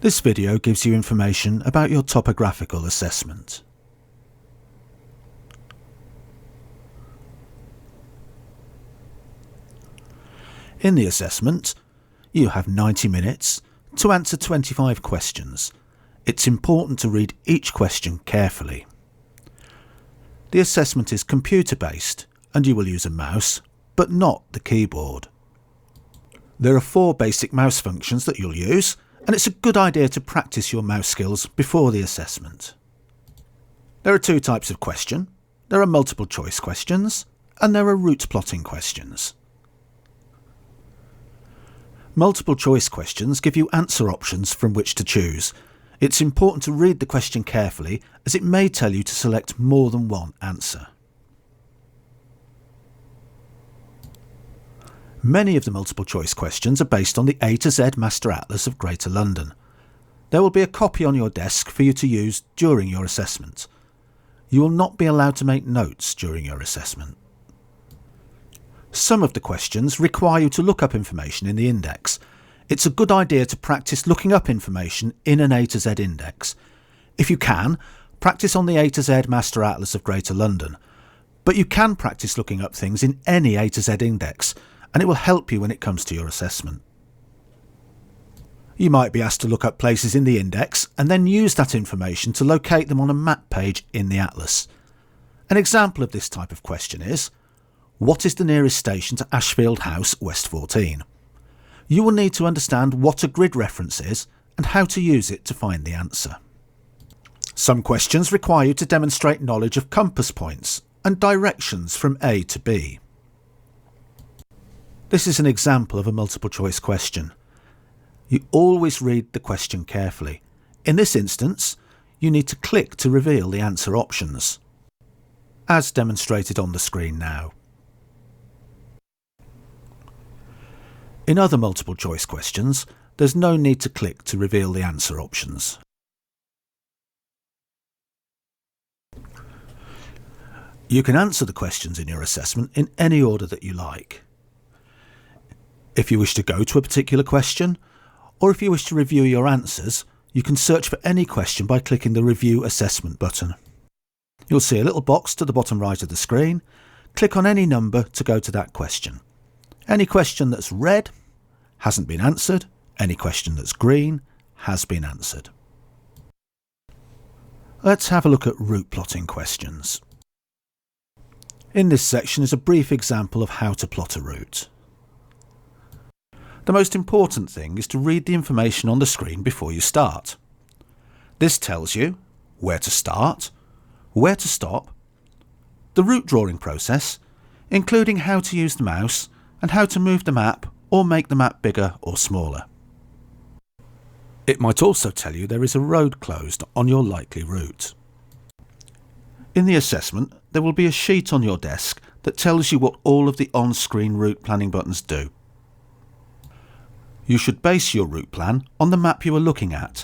This video gives you information about your topographical assessment. In the assessment, you have 90 minutes to answer 25 questions. It's important to read each question carefully. The assessment is computer-based and you will use a mouse, but not the keyboard. There are 4 basic mouse functions that you'll use, and it's a good idea to practice your mouse skills before the assessment. There are 2 types of question. There are multiple choice questions and there are route plotting questions. Multiple choice questions give you answer options from which to choose. It's important to read the question carefully as it may tell you to select more than one answer. Many of the multiple choice questions are based on the A to Z Master Atlas of Greater London. There will be a copy on your desk for you to use during your assessment. You will not be allowed to make notes during your assessment. Some of the questions require you to look up information in the index. It's a good idea to practice looking up information in an A to Z index. If you can, practice on the A to Z Master Atlas of Greater London. But you can practice looking up things in any A to Z index, and it will help you when it comes to your assessment. You might be asked to look up places in the index and then use that information to locate them on a map page in the atlas. An example of this type of question is, what is the nearest station to Ashfield House, West 14? You will need to understand what a grid reference is and how to use it to find the answer. Some questions require you to demonstrate knowledge of compass points and directions from A to B. This is an example of a multiple choice question. You always read the question carefully. In this instance, you need to click to reveal the answer options, as demonstrated on the screen now. In other multiple choice questions, there's no need to click to reveal the answer options. You can answer the questions in your assessment in any order that you like. If you wish to go to a particular question, or if you wish to review your answers, you can search for any question by clicking the Review Assessment button. You'll see a little box to the bottom right of the screen. Click on any number to go to that question. Any question that's red hasn't been answered. Any question that's green has been answered. Let's have a look at route plotting questions. In this section is a brief example of how to plot a route. The most important thing is to read the information on the screen before you start. This tells you where to start, where to stop, the route drawing process, including how to use the mouse and how to move the map or make the map bigger or smaller. It might also tell you there is a road closed on your likely route. In the assessment, there will be a sheet on your desk that tells you what all of the on-screen route planning buttons do. You should base your route plan on the map you are looking at,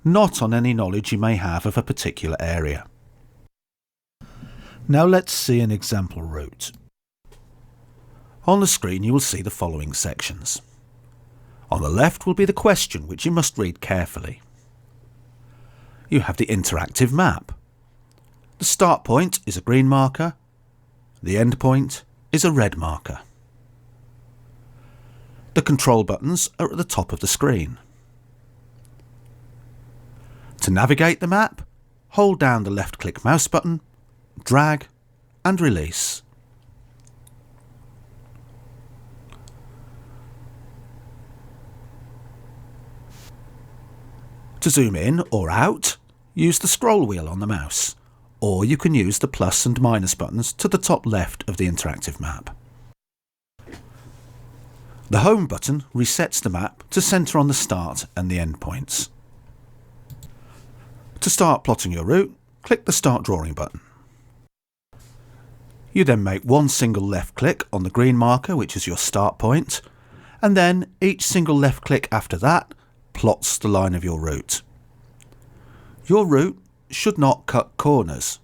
not on any knowledge you may have of a particular area. Now let's see an example route. On the screen you will see the following sections. On the left will be the question, which you must read carefully. You have the interactive map. The start point is a green marker. The end point is a red marker. The control buttons are at the top of the screen. To navigate the map, hold down the left-click mouse button, drag and release. To zoom in or out, use the scroll wheel on the mouse, or you can use the plus and minus buttons to the top left of the interactive map. The home button resets the map to centre on the start and the end points. To start plotting your route, click the Start Drawing button. You then make one single left click on the green marker, which is your start point, and then each single left click after that plots the line of your route. Your route should not cut corners.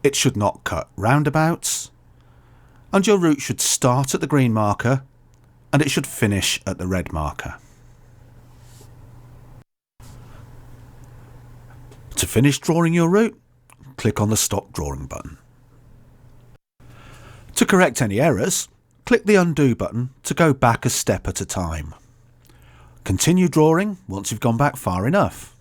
It should not cut roundabouts, and your route should start at the green marker and it should finish at the red marker. To finish drawing your route, click on the Stop Drawing button. To correct any errors, click the Undo button to go back a step at a time. Continue drawing once you've gone back far enough.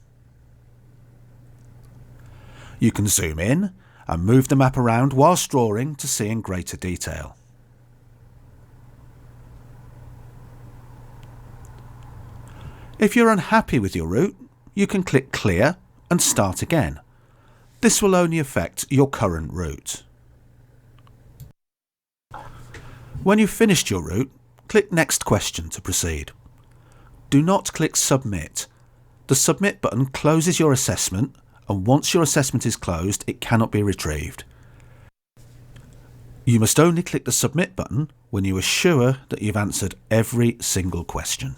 You can zoom in and move the map around whilst drawing to see in greater detail. If you're unhappy with your route, you can click Clear and start again. This will only affect your current route. When you've finished your route, click Next Question to proceed. Do not click Submit. The Submit button closes your assessment, and once your assessment is closed, it cannot be retrieved. You must only click the Submit button when you are sure that you've answered every single question.